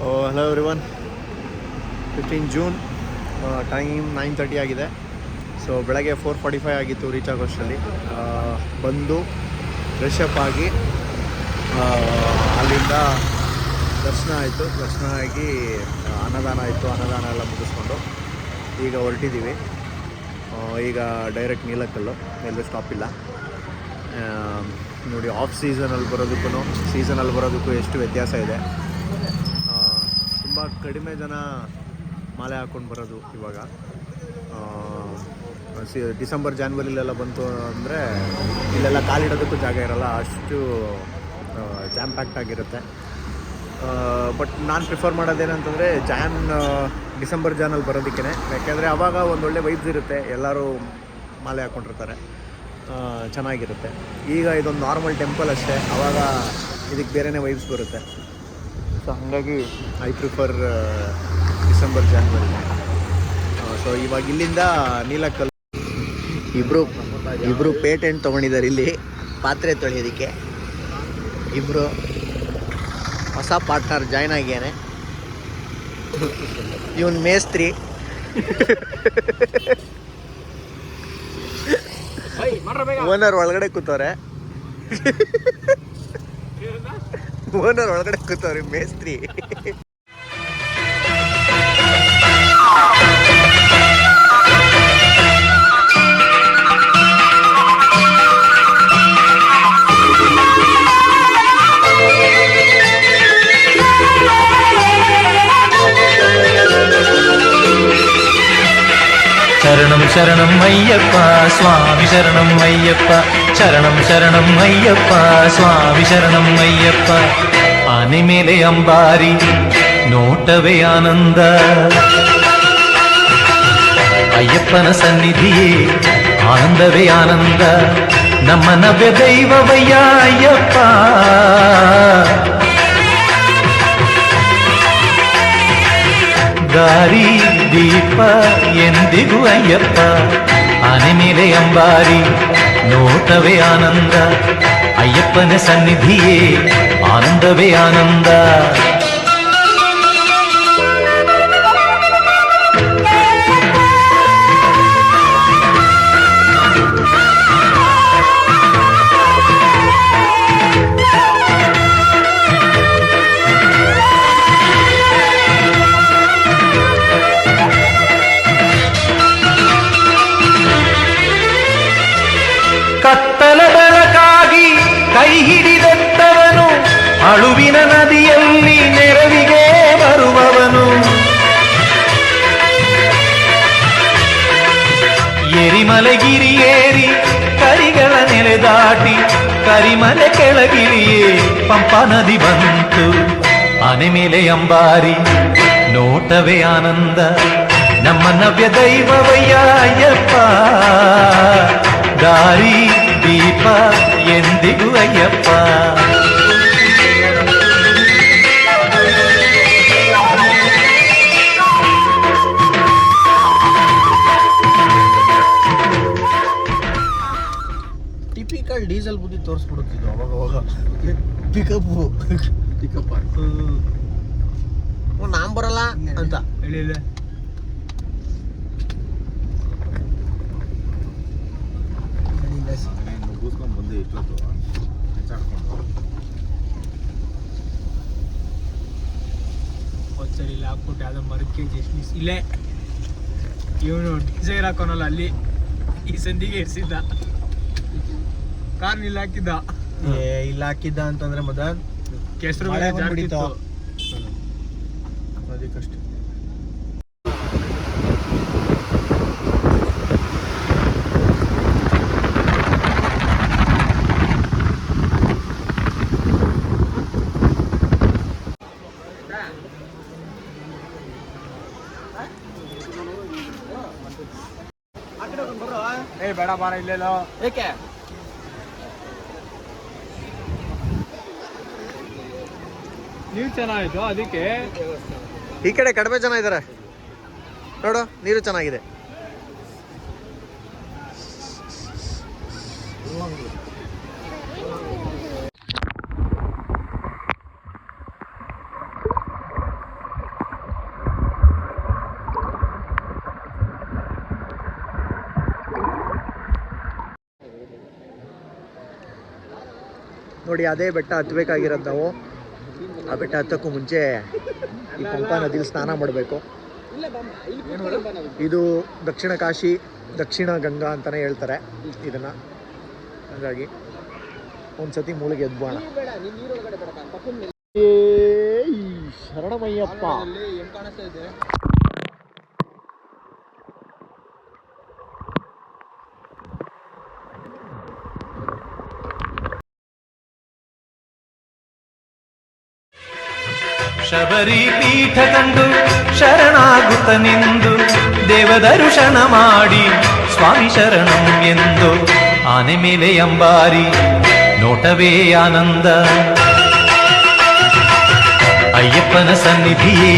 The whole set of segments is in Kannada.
Hello everyone. 15 ಜೂನ್, ಟೈಮ್ 9:30 ಆಗಿದೆ. ಸೊ ಬೆಳಗ್ಗೆ 4:45 ಆಗಿತ್ತು ರೀಚ್ ಆಗೋಷ್ಟರಲ್ಲಿ. ಬಂದು ಫ್ರೆಶಪ್ ಆಗಿ ಅಲ್ಲಿಂದ ದರ್ಶನ ಆಯಿತು. ದರ್ಶನ ಆಗಿ ಅನ್ನದಾನ ಆಯಿತು. ಅನ್ನದಾನ ಎಲ್ಲ ಮುಗಿಸ್ಕೊಂಡು ಈಗ ಹೊರಟಿದ್ದೀವಿ. ಈಗ ಡೈರೆಕ್ಟ್ ನೀಲಕಲ್ಲು, ಎಲ್ಲೂ ಸ್ಟಾಪ್ ಇಲ್ಲ. ನೋಡಿ, ಆಫ್ ಸೀಸನಲ್ಲಿ ಬರೋದಕ್ಕೂ ಎಷ್ಟು ವ್ಯತ್ಯಾಸ ಇದೆ. ತುಂಬ ಕಡಿಮೆ ಜನ ಮಾಲೆ ಹಾಕ್ಕೊಂಡು ಬರೋದು ಇವಾಗ. ಡಿಸೆಂಬರ್ ಜಾನ್ವರಿಲೆಲ್ಲ ಬಂತು ಅಂದರೆ ಇಲ್ಲೆಲ್ಲ ಕಾಲಿಡೋದಕ್ಕೂ ಜಾಗ ಇರೋಲ್ಲ, ಅಷ್ಟು ಜಾಮ್ ಪ್ಯಾಕ್ಟ್ ಆಗಿರುತ್ತೆ. ಬಟ್ ನಾನು ಪ್ರಿಫರ್ ಮಾಡೋದೇನಂತಂದರೆ ಡಿಸೆಂಬರ್ ಜಾನಲ್ಲಿ ಬರೋದಕ್ಕೇ. ಯಾಕೆಂದರೆ ಆವಾಗ ಒಂದೊಳ್ಳೆ ವೈಬ್ಸ್ ಇರುತ್ತೆ, ಎಲ್ಲರೂ ಮಾಲೆ ಹಾಕ್ಕೊಂಡಿರ್ತಾರೆ, ಚೆನ್ನಾಗಿರುತ್ತೆ. ಈಗ ಇದೊಂದು ನಾರ್ಮಲ್ ಟೆಂಪಲ್ ಅಷ್ಟೇ, ಆವಾಗ ಇದಕ್ಕೆ ಬೇರೆಯೇ ವೈಬ್ಸ್ ಬರುತ್ತೆ. ಸೊ ಹಾಗಾಗಿ ಐ ಪ್ರಿಫರ್ ಡಿಸೆಂಬರ್ ಜಾನ್ವರಿನೇ. ಸೊ ಇವಾಗ ಇಲ್ಲಿಂದ ನೀಲಕಲ್ ಇಬ್ಬರು ಪೇಟೆಂಟ್ ತೊಗೊಂಡಿದ್ದಾರೆ ಇಲ್ಲಿ ಪಾತ್ರೆ ತೊಳೆಯೋದಕ್ಕೆ. ಇಬ್ಬರು ಹೊಸ ಪಾರ್ಟ್ನರ್ ಜಾಯ್ನ್ ಆಗ್ಯಾನೆ. ಇವನ್ ಮೇಸ್ತ್ರಿ, ಓನರ್ ಒಳಗಡೆ ಕೂತವ್ರೆ. ಮೇಸ್ತ್ರಿ. ಶರಣಂ ಶರಣಂ ಅಯ್ಯಪ್ಪ ಸ್ವಾಮಿ ಶರಣಂ ಅಯ್ಯಪ್ಪ, ಶರಣಂ ಶರಣಂ ಅಯ್ಯಪ್ಪ ಸ್ವಾಮಿ ಶರಣಂ ಅಯ್ಯಪ್ಪ. ಆನೆ ಮೇಲೆ ಅಂಬಾರಿ ನೋಟವೇ ಆನಂದ, ಅಯ್ಯಪ್ಪನ ಸನ್ನಿಧಿಯೇ ಆನಂದವೇ ಆನಂದ. ನಮ್ಮ ನವ್ಯ ದೈವವಯ್ಯ ಅಯ್ಯಪ್ಪ, ದಾರಿ ದೀಪ ಎಂದಿಗೂ ಅಯ್ಯಪ್ಪ. ಆನೆ ಮೇಲೆ ಅಂಬಾರಿ ನೋಟವೇ ಆನಂದ, ಅಯ್ಯಪ್ಪನ ಸನ್ನಿಧಿಯೇ ಆನಂದವೇ ಆನಂದ. ಕತ್ತಲ ಬೆಳಕಾಗಿ ಕೈ ಹಿಡಿದೆತ್ತವನು, ಅಳುವಿನ ನದಿಯಲ್ಲಿ ನೆರವಿಗೆ ಬರುವವನು. ಎರಿಮಲೆಗಿರಿ ಏರಿ ಕರಿಗಳ ನೆಲೆ ದಾಟಿ ಕರಿಮಲೆ ಕೆಳಗಿರಿಯೇ ಪಂಪಾ ನದಿ ಬಂತು. ಆನೆ ಮೇಲೆ ಅಂಬಾರಿ ನೋಟವೇ ಆನಂದ, ನಮ್ಮ ನವ್ಯ ದೈವವಯ್ಯ ಅಯ್ಯಪ್ಪ. ದಾರಿ ದೀಪ ಎಂದಿಗೂ ಅಯ್ಯಪ್ಪ. ಟಿಪಿಕಲ್ ಡೀಸೆಲ್ ಬುದ್ಧಿ ತೋರಿಸ್ಬಿಡುತ್ತಿದ್ದು ಅವಾಗ ಪಿಕಪ್ ನಾಮ್ ಬರಲ್ಲ ಅಂತ ಹೇಳಿಲ್ಲ. ಸರಿ ಇಲ್ಲ ಹಾಕ್ಬಿಟ್ಟು ಯಾವ್ದೋ ಮರಕ್ಕೆ ಜಸ್ಟ್ ಇಲ್ಲೇ ಇವನು ಡಿಸೈರ್ ಹಾಕೋನಲ್ಲ ಅಲ್ಲಿ ಈ ಸಂದಿಗೆ ಇರಿಸಿದ್ದ ಕಾರ್ ಇಲ್ಲಿ ಹಾಕಿದ್ದ ಅಂತಂದ್ರೆ ಮದನ್ ಕೆಸರು ಅದಕ್ಕಷ್ಟೇ. ಬೇಡ ಬಾರ ಇಲ್ಲೆಲ್ಲ ಏಕೆ ನೀರು ಚೆನ್ನಾಗಿತ್ತು ಅದಕ್ಕೆ. ಈ ಕಡೆ ಕಡಿಮೆ ಜನ ಇದ್ದಾರೆ ನೋಡು, ನೀರು ಚೆನ್ನಾಗಿದೆ. ನೋಡಿ ಅದೇ ಬೆಟ್ಟ ಹತ್ತಬೇಕಾಗಿರೋದು ನಾವು. ಆ ಬೆಟ್ಟ ಹತ್ತಕ್ಕೂ ಮುಂಚೆ ಈ ಪಂಪಾ ನದಿಲಿ ಸ್ನಾನ ಮಾಡಬೇಕು. ಇದು ದಕ್ಷಿಣ ಕಾಶಿ, ದಕ್ಷಿಣ ಗಂಗಾ ಅಂತಲೇ ಹೇಳ್ತಾರೆ ಇದನ್ನು. ಹಾಗಾಗಿ ಒಂದು ಸತಿ ಮೂಳಿಗೆ ಎದ್ಬೋಣ. ಶರಣಮಯ್ಯಪ್ಪ. ಶಬರಿ ಪೀಠ ಕಂಡು ಶರಣಾಗುತ್ತನೆಂದು ದೇವದರ್ಶನ ಮಾಡಿ ಸ್ವಾಮಿ ಶರಣಂ ಎಂದು ಆನೆ ಮೇಲೆ ಅಂಬಾರಿ ನೋಟವೇ ಆನಂದ. ಅಯ್ಯಪ್ಪನ ಸನ್ನಿಧಿಯೇ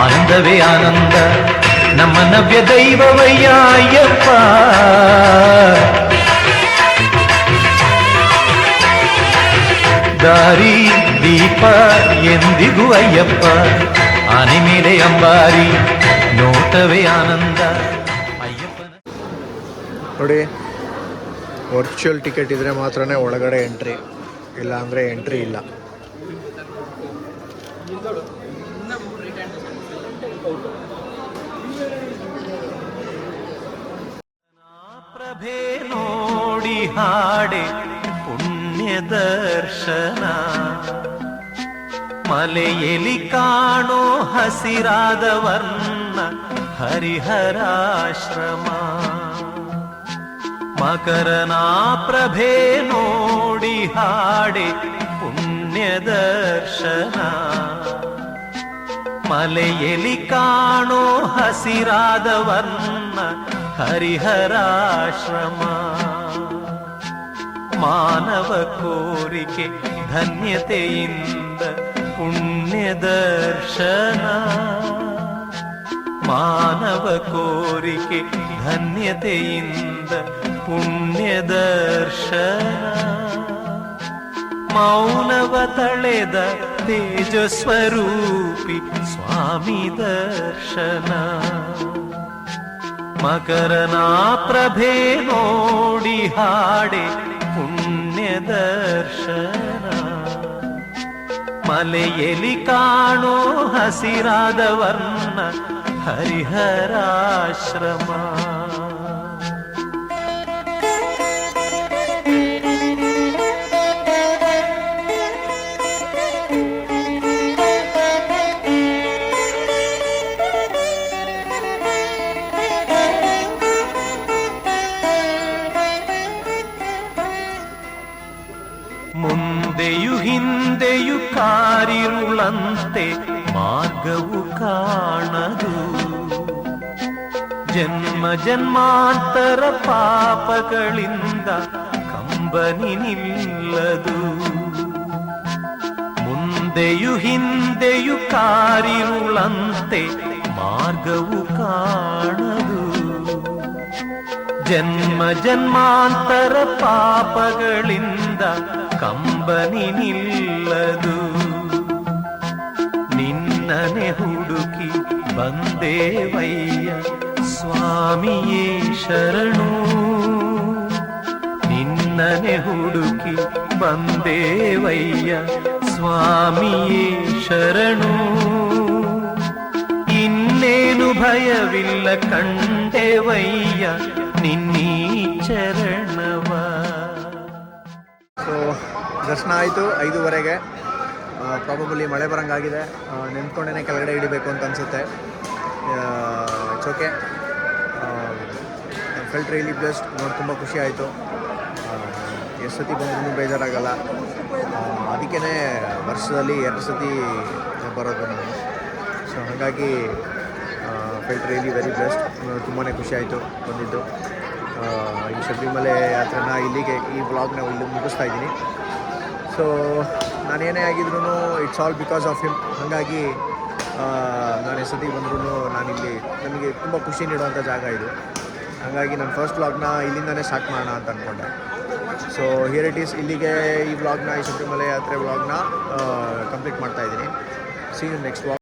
ಆನಂದವೇ ಆನಂದ. ನಮ್ಮ ನವ್ಯ ದೈವವಯ್ಯ ಅಯ್ಯಪ್ಪ. ದಾರಿ ದೀಪ ಎಂದಿಗೂ ಅಯ್ಯಪ್ಪ. ಆನೆ ಮೇಲೆ ಅಂಬಾರಿ ನೋಟವೇ ಆನಂದ. ಅಯ್ಯಪ್ಪನ ನೋಡಿ, ವರ್ಚುವಲ್ ಟಿಕೆಟ್ ಇದ್ರೆ ಮಾತ್ರನೇ ಒಳಗಡೆ ಎಂಟ್ರಿ, ಇಲ್ಲ ಅಂದರೆ ಎಂಟ್ರಿ ಇಲ್ಲ. ಪ್ರಭೆ ನೋಡಿ ಹಾಡೆ ಪುಣ್ಯ ದರ್ಶನ. ಮಲೆಯಲ್ಲಿ ಕಾಣೋ ಹಸಿರಾದ ವರ್ಣ ಹರಿಹರಾಶ್ರಮ. ಮಕರನ ಪ್ರಭೆ ನೋಡಿ ಹಾಡೆ ಪುಣ್ಯ ದರ್ಶನ. ಮಲೆಯಲ್ಲಿ ಕಾಣೋ ಹಸಿರಾದ ವರ್ಣ ಹರಿಹರಾಶ್ರಮ. ಮಾನವ ಕೋರಿಕೆ ಧನ್ಯತೆಯಿಂದ ಪುಣ್ಯ ದರ್ಶನ. ಮಾನವ ಕೋರಿಕೆ ಧನ್ಯತೆಯಿಂದ ಪುಣ್ಯ ದರ್ಶನ. ಮೌನವ ತಳೆದ ತೇಜಸ್ವರೂಪಿ ಸ್ವಾಮಿ ದರ್ಶನ. ಮಕರನ ಪ್ರಭೆ ನೋಡಿ ಹಾಡೆ ಪುಣ್ಯ ದರ್ಶನ. ಮಲೆಯಲ್ಲಿ ಕಾಣೋ ಹಸಿರಾದ ವರ್ಣ ಹರಿಹರಾಶ್ರಮ. ಮುಂದೆಯು ಹಿಂದೆಯು ಕಾರಿರುಳಂತೆ ಮಾರ್ಗವು ಕಾಣದು. ಜನ್ಮ ಜನ್ಮಾಂತರ ಪಾಪಗಳಿಂದ ಕಂಬನಿ ನಿಲ್ಲದು. ಮುಂದೆಯು ಹಿಂದೆಯು ಕಾರಿರುಳಂತೆ ಮಾರ್ಗವು ಕಾಣದು. ಜನ್ಮ ಜನ್ಮಾಂತರ ಪಾಪಗಳಿಂದ ಕಂಬನಿ ನಿಲ್ಲದು. ನಿನ್ನನೆ ಹುಡುಕಿ ಬಂದೇವಯ್ಯ ಸ್ವಾಮಿಯೇ ಶರಣು. ನಿನ್ನನೆ ಹುಡುಕಿ ಬಂದೇವಯ್ಯ ಸ್ವಾಮಿಯೇ ಶರಣು. ಇನ್ನೇನು ಭಯವಿಲ್ಲ ಕಂಡೆವಯ್ಯ ನಿನ್ನೀ ಚರಣವ. ಸೊ ದರ್ಶನ ಆಯಿತು 5:15. ಪ್ರಾಬಬಲಿ ಮಳೆ ಬರೋಂಗಾಗಿದೆ. ನೆನ್ತ್ಕೊಂಡೇ ಕೆಳಗಡೆ ಇಳಿಬೇಕು ಅಂತ ಅನಿಸುತ್ತೆ. It's okay. Felt really blessed. ನೋಡಿ ತುಂಬ ಖುಷಿ ಆಯಿತು. ಎಷ್ಟು ಸತಿ ಬಂದ್ರೂ ಬೇಜಾರಾಗಲ್ಲ. ಅದಕ್ಕೇ ವರ್ಷದಲ್ಲಿ 2 ಸತಿ ಬರೋದು ನಾನು. ಸೊ ಹಾಗಾಗಿ ಫೆಲ್ಟ್ ರಿಯಲಿ ವೆರಿ ಬ್ಲೆಸ್ಡ್. ತುಂಬಾ ಖುಷಿ ಆಯಿತು ಬಂದಿದ್ದು. ಈ ಶಬರಿಮಲೆ ಯಾತ್ರೆನ ಇಲ್ಲಿಗೆ, ಈ ವ್ಲಾಗ್ನ ಇಲ್ಲಿ ಮುಗಿಸ್ತಾ ಇದ್ದೀನಿ. ಸೊ ನಾನೇನೇ ಆಗಿದ್ರು it's all because of him. ಹಾಗಾಗಿ ನಾನು ಎಷ್ಟೊತ್ತಿ ಬಂದ್ರೂ ನಾನಿಲ್ಲಿ ನನಗೆ ತುಂಬ ಖುಷಿ ನೀಡುವಂಥ ಜಾಗ ಇದು. ಹಾಗಾಗಿ ನಾನು ಫಸ್ಟ್ ವ್ಲಾಗ್ನ ಇಲ್ಲಿಂದನೇ ಸ್ಟಾರ್ಟ್ ಮಾಡೋಣ ಅಂತ ಅಂದ್ಕೊಂಡೆ. So here it is. ಇಲ್ಲಿಗೆ ಈ ವ್ಲಾಗ್ನ, ಈ ಶಬರಿಮಲೆ ಯಾತ್ರೆ ವ್ಲಾಗ್ನ ಕಂಪ್ಲೀಟ್ ಮಾಡ್ತಾಯಿದ್ದೀನಿ. See you next vlog.